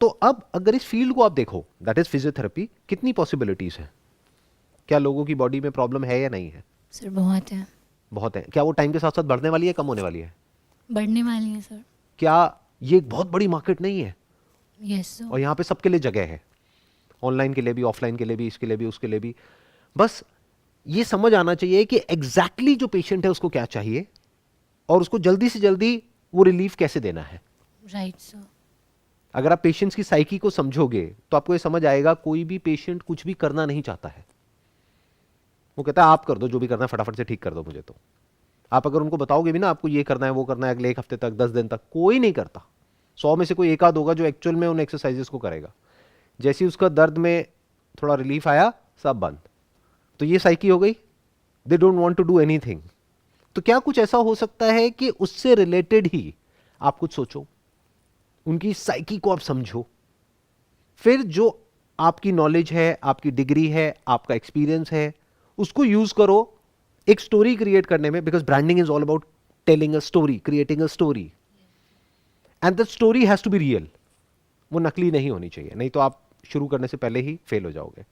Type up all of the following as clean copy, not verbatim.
तो अब अगर इस फील्ड को आप देखो, दैट इज फिजियोथेरेपी, कितनी पॉसिबिलिटीज है? क्या लोगों की बॉडी में प्रॉब्लम है या नहीं है? सर बहुत है। बहुत है। क्या वो टाइम के साथ साथ बढ़ने वाली है, कम होने वाली है? बढ़ने वाली है सर। क्या ये एक बहुत बड़ी मार्केट नहीं है? Yes sir. और यहाँ पे सबके लिए जगह है, ऑनलाइन के लिए भी, ऑफलाइन के लिए भी, इसके लिए भी, उसके लिए भी। बस ये समझ आना चाहिए कि एग्जैक्टली जो पेशेंट है उसको क्या चाहिए और उसको जल्दी से जल्दी वो रिलीफ कैसे देना है। Right sir. अगर आप पेशेंट्स की साइकी को समझोगे तो आपको ये समझ आएगा, कोई भी पेशेंट कुछ भी करना नहीं चाहता है। वो कहता है आप कर दो जो भी करना है, फटाफट से ठीक कर दो मुझे। तो आप अगर उनको बताओगे भी ना आपको ये करना है वो करना है अगले 1 हफ्ते तक, 10 दिन तक, कोई नहीं करता। 100 में से कोई एक आध होगा जो एक्चुअल में उन एक्सरसाइजेस को करेगा। जैसे ही उसका दर्द में थोड़ा रिलीफ आया, सब बंद। तो ये साइकी हो गई, they don't want to do anything. तो क्या कुछ ऐसा हो सकता है कि उससे रिलेटेड ही आप कुछ सोचो, उनकी साइकी को आप समझो, फिर जो आपकी नॉलेज है, आपकी डिग्री है, आपका एक्सपीरियंस है, उसको यूज करो एक स्टोरी क्रिएट करने में। Because branding is all about telling a story, creating a story, and the story has to be real. वो नकली नहीं होनी चाहिए, नहीं तो आप शुरू करने से पहले ही फेल हो जाओगे।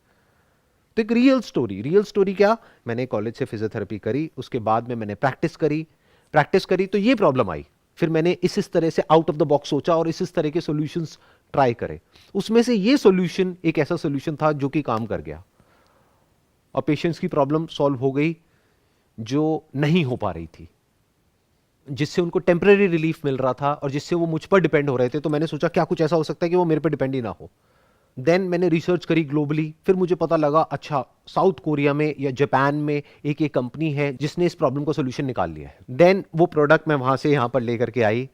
तो एक रियल स्टोरी, रियल स्टोरी क्या, मैंने कॉलेज से फिजियोथेरेपी करी, उसके बाद में मैंने प्रैक्टिस करी तो ये प्रॉब्लम आई, फिर मैंने इस तरह से आउट ऑफ द बॉक्स सोचा और इस तरह के सॉल्यूशंस ट्राई करे। उसमें से ये सॉल्यूशन एक ऐसा सॉल्यूशन था जो कि काम कर गया और पेशेंट्स की प्रॉब्लम सॉल्व हो गई जो नहीं हो पा रही थी, जिससे उनको टेम्परेरी रिलीफ मिल रहा था और जिससे वो मुझ पर डिपेंड हो रहे थे। तो मैंने सोचा क्या कुछ ऐसा हो सकता है कि वो मेरे पर डिपेंड ही ना हो। देन मैंने रिसर्च करी ग्लोबली, फिर मुझे पता लगा अच्छा साउथ कोरिया में या जापान में एक कंपनी है जिसने इस प्रॉब्लम को सोल्यूशन निकाल लिया है। देन वो प्रोडक्ट मैं वहां से यहां पर लेकर के आई।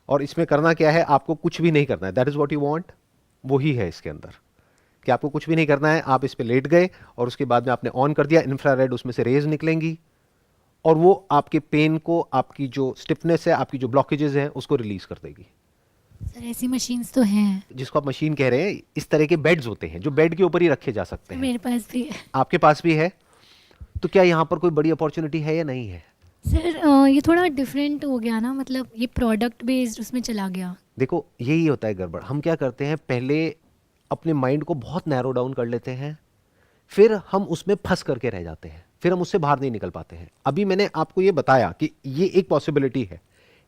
और इसमें करना क्या है, आपको कुछ भी नहीं करना है, that is what you want, वही है इसके अंदर, कि आपको कुछ भी नहीं करना है। आप इस पर लेट गए और उसके बाद में आपने ऑन कर दिया, इंफ्रारेड उसमें से रेज निकलेंगी और वो आपके पेन को, आपकी जो स्टिफनेस है, आपकी जो ब्लॉकेजेस हैं उसको रिलीज कर देगी। सर ऐसी मशीन्स तो हैं। जिसको आप मशीन कह रहे हैं, इस तरह के बेड्स होते हैं जो बेड के ऊपर ही रखे जा सकते सर हैं। मेरे पास भी है। आपके पास भी है? तो क्या यहां पर कोई बड़ी अपॉर्चुनिटी है या नहीं है? सर ये थोड़ा डिफरेंट हो गया ना, मतलब ये प्रोडक्ट बेस्ड उसमें चला गया। देखो यही होता है गड़बड़। हम क्या करते हैं, पहले अपने माइंड को बहुत नैरो डाउन कर लेते हैं, फिर हम उसमें फंस करके रह जाते हैं, फिर हम उससे बाहर नहीं निकल पाते हैं। अभी मैंने आपको ये बताया कि ये एक पॉसिबिलिटी है,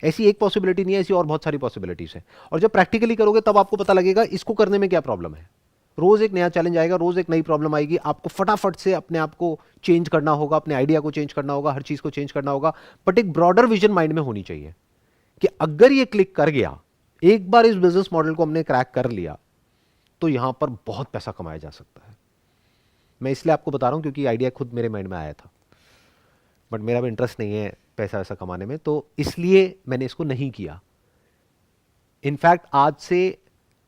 ऐसी एक पॉसिबिलिटी नहीं है, ऐसी और बहुत सारी पॉसिबिलिटीज है। और जब प्रैक्टिकली करोगे तब आपको पता लगेगा इसको करने में क्या प्रॉब्लम है। रोज एक नया चैलेंज आएगा, रोज एक नई प्रॉब्लम आएगी, आपको फटाफट से अपने आप को चेंज करना होगा, अपने आइडिया को चेंज करना होगा, हर चीज को चेंज करना होगा। बट एक ब्रॉडर विजन माइंड में होनी चाहिए कि अगर ये क्लिक कर गया, एक बार इस बिजनेस मॉडल को हमने क्रैक कर लिया, तो यहां पर बहुत पैसा कमाया जा सकता है। मैं इसलिए आपको बता रहा हूं क्योंकि आइडिया खुद मेरे माइंड में आया था, बट मेरा भी इंटरेस्ट नहीं है पैसा वैसा कमाने में, तो इसलिए मैंने इसको नहीं किया। इनफैक्ट आज से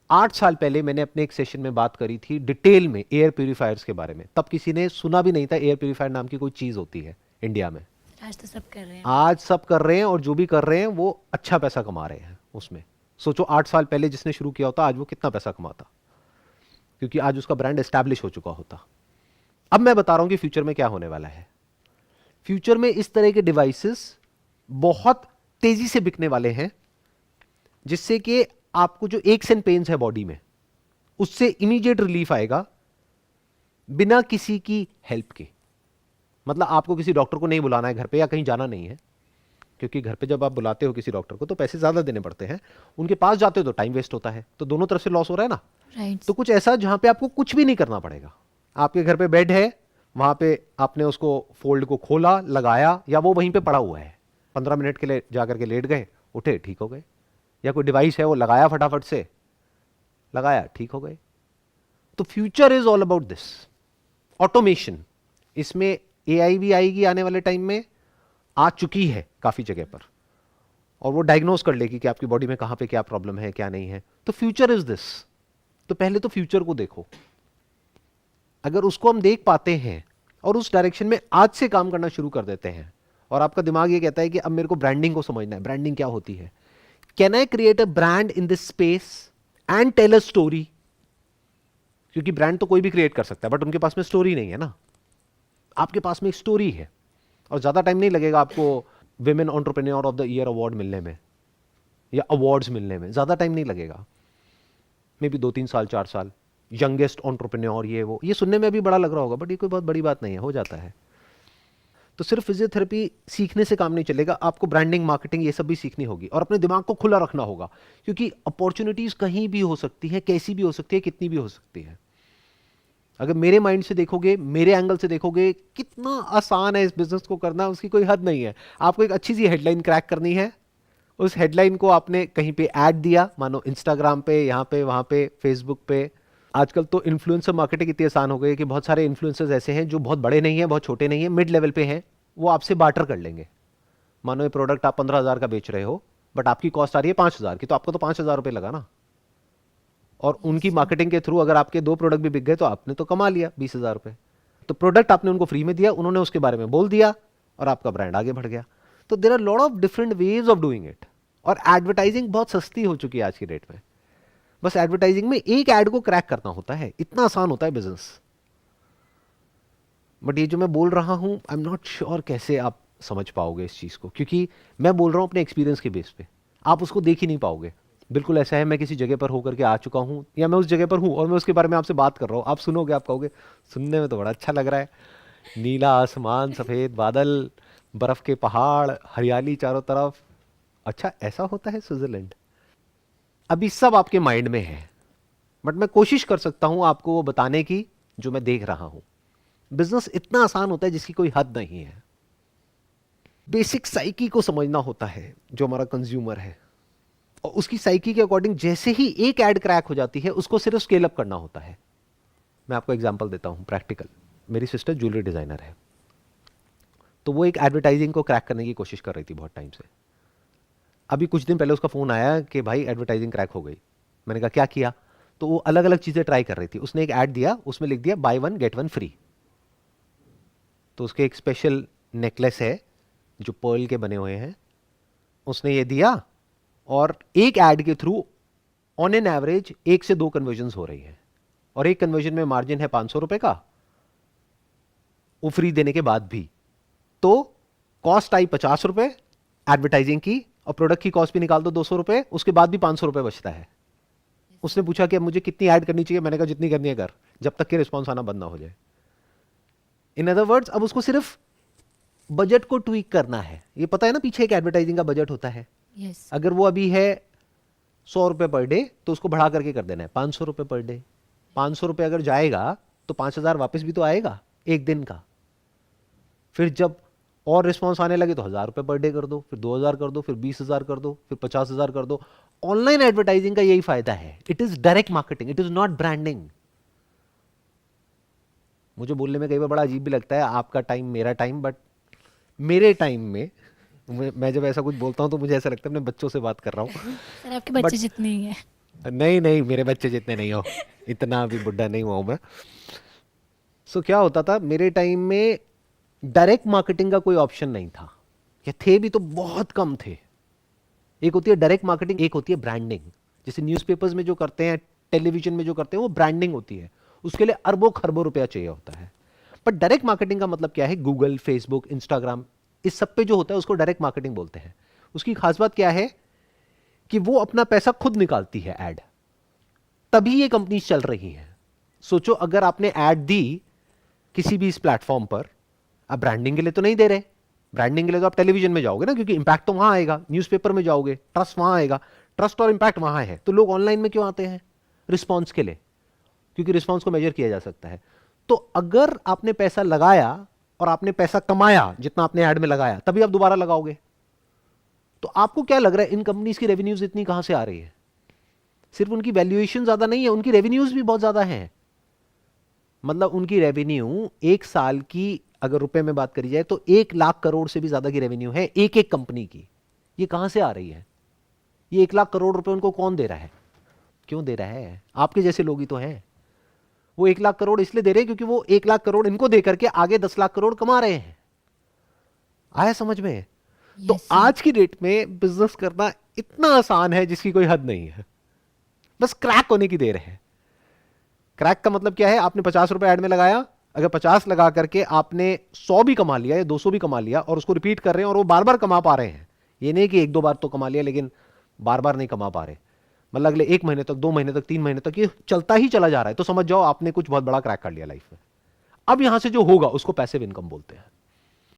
8 साल पहले मैंने अपने एक सेशन में बात करी थी डिटेल में एयर प्यूरिफायर्स के बारे में। तब किसी ने सुना भी नहीं था एयर प्यूरिफायर नाम की कोई चीज होती है इंडिया में। आज तो सब कर रहे हैं। आज सब कर रहे हैं और जो भी कर रहे हैं वो अच्छा पैसा कमा रहे हैं उसमें। सोचो 8 साल पहले जिसने शुरू किया होता आज वो कितना पैसा कमाता, क्योंकि आज उसका ब्रांड एस्टैब्लिश हो चुका होता। अब मैं बता रहा हूं कि फ्यूचर में क्या होने वाला है। फ्यूचर में इस तरह के डिवाइसेस बहुत तेजी से बिकने वाले हैं, जिससे कि आपको जो एक्स एंड पेन्स है बॉडी में, उससे इमीडिएट रिलीफ आएगा बिना किसी की हेल्प के। मतलब आपको किसी डॉक्टर को नहीं बुलाना है घर पे या कहीं जाना नहीं है, क्योंकि घर पे जब आप बुलाते हो किसी डॉक्टर को तो पैसे ज्यादा देने पड़ते हैं, उनके पास जाते हो तो टाइम वेस्ट होता है, तो दोनों तरफ से लॉस हो रहा है ना। राइट। तो कुछ ऐसा जहां पे आपको कुछ भी नहीं करना पड़ेगा। आपके घर पे बेड है, वहां पे आपने उसको फोल्ड को खोला, लगाया, या वो वहीं पे पड़ा हुआ है, 15 मिनट के लिए जाकर के लेट गए, उठे, ठीक हो गए। या कोई डिवाइस है वो लगाया, फटाफट से लगाया, ठीक हो गए। तो future is all about this automation. इसमें एआई भी आएगी आने वाले टाइम में, आ चुकी है काफी जगह पर, और वो डायग्नोस कर लेगी कि आपकी बॉडी में कहां पे क्या प्रॉब्लम है क्या नहीं है। तो फ्यूचर इज दिस। तो पहले तो फ्यूचर को देखो। अगर उसको हम देख पाते हैं और उस डायरेक्शन में आज से काम करना शुरू कर देते हैं, और आपका दिमाग ये कहता है कि अब मेरे को ब्रांडिंग को समझना है, ब्रांडिंग क्या होती है, can I create a brand in this space and tell a story. क्योंकि ब्रांड तो कोई भी क्रिएट कर सकता है, बट उनके पास में स्टोरी नहीं है ना। आपके पास में एक स्टोरी है, और ज्यादा टाइम नहीं लगेगा आपको women entrepreneur of the year award मिलने में या अवार्ड्स मिलने में, ज्यादा टाइम नहीं लगेगा। मे बी 2-3 साल 4 साल, यंगेस्ट एंटरप्रेन्योर, ये सुनने में भी बड़ा लग रहा होगा, बट ये कोई बहुत बड़ी बात नहीं है, हो जाता है। तो सिर्फ फिजियोथेरेपी सीखने से काम नहीं चलेगा, आपको ब्रांडिंग, मार्केटिंग, ये सब भी सीखनी होगी और अपने दिमाग को खुला रखना होगा, क्योंकि अपॉर्चुनिटीज कहीं भी हो सकती है, कैसी भी हो सकती है, कितनी भी हो सकती है। अगर मेरे माइंड से देखोगे, मेरे एंगल से देखोगे, कितना आसान है इस बिजनेस को करना, उसकी कोई हद नहीं है। आपको एक अच्छी सी हेडलाइन क्रैक करनी है, उस हेडलाइन को आपने कहीं पे ऐड दिया, मानो इंस्टाग्राम पे, यहाँ पे, वहाँ पे, फेसबुक पे। आजकल तो इन्फ्लुएंसर मार्केटिंग इतनी आसान हो गई है कि बहुत सारे इन्फ्लुएंसर्स ऐसे हैं जो बहुत बड़े नहीं हैं, बहुत छोटे नहीं हैं, मिड लेवल पे हैं, वो आपसे बार्टर कर लेंगे। मानो ये प्रोडक्ट आप 15,000 का बेच रहे हो, बट आपकी कॉस्ट आ रही है 5,000 की, तो आपको तो 5,000 रुपये लगा ना। और उनकी मार्केटिंग के थ्रू अगर आपके 2 प्रोडक्ट भी बिक गए तो आपने तो कमा लिया 20,000 रुपये। तो प्रोडक्ट आपने उनको फ्री में दिया, उन्होंने उसके बारे में बोल दिया और आपका ब्रांड आगे बढ़ गया। तो there are lot of different ways of doing it. और एडवर्टाइजिंग बहुत सस्ती हो चुकी है आज की डेट में। बस एडवर्टाइजिंग में एक ऐड को क्रैक करना होता है, इतना आसान होता है बिजनेस। बट ये जो मैं बोल रहा हूं, आई एम नॉट श्योर कैसे आप समझ पाओगे इस चीज को, क्योंकि मैं बोल रहा हूं अपने एक्सपीरियंस के बेस पे, आप उसको देख ही नहीं पाओगे। बिल्कुल ऐसा है, मैं किसी जगह पर होकर के आ चुका हूं, या मैं उस जगह पर हूं और मैं उसके बारे में आपसे बात कर रहा हूं, आप सुनोगे, आप कहोगे सुनने में तो बड़ा अच्छा लग रहा है, नीला आसमान, सफेद बादल, बर्फ के पहाड़, हरियाली चारों तरफ, अच्छा ऐसा होता है स्विट्जरलैंड। अभी सब आपके माइंड में है, बट मैं कोशिश कर सकता हूं आपको वो बताने की जो मैं देख रहा हूं। बिजनेस इतना आसान होता है जिसकी कोई हद नहीं है। बेसिक साइकी को समझना होता है, जो हमारा कंज्यूमर है, और उसकी साइकी के अकॉर्डिंग जैसे ही एक ऐड क्रैक हो जाती है, उसको सिर्फ स्केल अप करना होता है। मैं आपको एग्जांपल देता हूं प्रैक्टिकल। मेरी सिस्टर ज्वेलरी डिजाइनर है, तो वो एक एडवर्टाइजिंग को क्रैक करने की कोशिश कर रही थी बहुत टाइम से। अभी कुछ दिन पहले उसका फोन आया कि भाई एडवर्टाइजिंग क्रैक हो गई। मैंने कहा क्या किया? तो वो अलग अलग चीजें ट्राई कर रही थी। उसने एक ऐड दिया, उसमें लिख दिया बाय 1 गेट 1 फ्री। तो उसके एक स्पेशल नेकलेस है जो पर्ल के बने हुए हैं, उसने ये दिया, और एक ऐड के थ्रू ऑन एन एवरेज 1 से 2 कन्वर्जन हो रही है, और एक कन्वर्जन में मार्जिन है 500 रुपए का, वो फ्री देने के बाद भी। तो कॉस्ट आई 50 रुपए एडवर्टाइजिंग की, और प्रोडक्ट की कॉस्ट भी निकाल दो 200 रुपए, उसके बाद भी 500 रुपए बचता है। उसने पूछा कि अब मुझे कितनी ऐड करनी चाहिए? मैंने कहा जितनी करनी है कर, जब तक कि रिस्पॉन्स आना बंद ना हो जाए। इन अदर वर्ड्स, अब उसको सिर्फ बजट को ट्वीक करना है। ये पता है ना, पीछे एक एडवर्टाइजिंग का बजट होता है। यस। अगर वो अभी है 100 रुपए पर डे, तो उसको बढ़ा करके कर देना है 500 रुपए पर डे। 500 रुपए अगर जाएगा तो 5,000 वापस भी तो आएगा एक दिन का। फिर जब और रिस्पॉन्स आने लगे तो 1,000 रुपए पर डे कर दो, फिर 2,000 कर दो, फिर 20,000 कर दो, फिर 50,000 कर दो। ऑनलाइन एडवर्टाइजिंग का यही फायदा है, it is direct marketing, it is not branding. मुझे बोलने में कई बार बड़ा अजीब भी लगता है, आपका टाइम मेरा टाइम, बट मेरे टाइम में मैं जब ऐसा कुछ बोलता हूं तो मुझे ऐसा लगता है मैं बच्चों से बात कर रहा हूं। सर आपके बच्चे But- जितने ही हैं। नहीं नहीं, मेरे बच्चे जितने नहीं हो, इतना भी बुढ़ा नहीं हुआ हूं मैं। सो क्या होता था मेरे टाइम में, डायरेक्ट मार्केटिंग का कोई ऑप्शन नहीं था, या थे भी तो बहुत कम थे। एक होती है डायरेक्ट मार्केटिंग, एक होती है ब्रांडिंग। जैसे न्यूज़पेपर्स में जो करते हैं, टेलीविजन में जो करते हैं, वो ब्रांडिंग होती है, उसके लिए अरबों खरबों रुपया चाहिए होता है। पर डायरेक्ट मार्केटिंग का मतलब क्या है? गूगल, फेसबुक, इंस्टाग्राम, इस सब पे जो होता है उसको डायरेक्ट मार्केटिंग बोलते हैं। उसकी खास बात क्या है कि वो अपना पैसा खुद निकालती है ऐड, तभी ये कंपनी चल रही है। सोचो अगर आपने ऐड दी किसी भी इस प्लेटफॉर्म पर, आप ब्रांडिंग के लिए तो नहीं दे रहे, ब्रांडिंग के लिए तो आप टेलीविजन में जाओगे ना, क्योंकि इंपैक्ट तो वहां आएगा। न्यूज़पेपर में जाओगे, ट्रस्ट वहां आएगा, ट्रस्ट और इंपैक्ट वहां है। तो लोग ऑनलाइन में क्यों आते हैं? रिस्पॉन्स के लिए, क्योंकि रिस्पॉन्स को मेजर किया जा सकता है। तो अगर आपने पैसा लगाया और आपने पैसा कमाया जितना आपने ऐड में लगाया, तभी आप दोबारा लगाओगे। तो आपको क्या लग रहा है इन कंपनीज की रेवेन्यूज इतनी कहां से आ रही है? सिर्फ उनकी वैल्यूएशन ज्यादा नहीं है, उनकी रेवेन्यूज भी बहुत ज्यादा हैं। मतलब उनकी रेवेन्यू एक साल की अगर रुपए में बात करी जाए तो 1,00,000 करोड़ से भी ज्यादा की रेवेन्यू है एक एक कंपनी की। ये कहां से आ रही है? ये 1,00,000 करोड़ रुपए उनको कौन दे रहा है? क्यों दे रहा है? आपके जैसे लोग ही तो हैं। वो 1,00,000 करोड़ इसलिए दे रहे हैं क्योंकि वो 1,00,000 करोड़ इनको दे करके आगे 10,00,000 करोड़ कमा रहे हैं। आया समझ में? तो Yes, आज की डेट में बिजनेस करना इतना आसान है जिसकी कोई हद नहीं है। बस क्रैक होने की देर है। क्रैक का मतलब क्या है? आपने 50 रुपए ऐड में लगाया, अगर 50 लगा करके आपने 100 भी कमा लिया या 200 भी कमा लिया और उसको रिपीट कर रहे हैं और वो बार बार कमा पा रहे हैं, ये नहीं कि 1-2 बार तो कमा लिया लेकिन बार बार नहीं कमा पा रहे, मतलब अगले 1 महीने तक, 2 महीने तक, 3 महीने तक ये चलता ही चला जा रहा है, तो समझ जाओ आपने कुछ बहुत बड़ा क्रैक कर लिया लाइफ में। अब यहां से जो होगा उसको पैसिव इनकम बोलते हैं।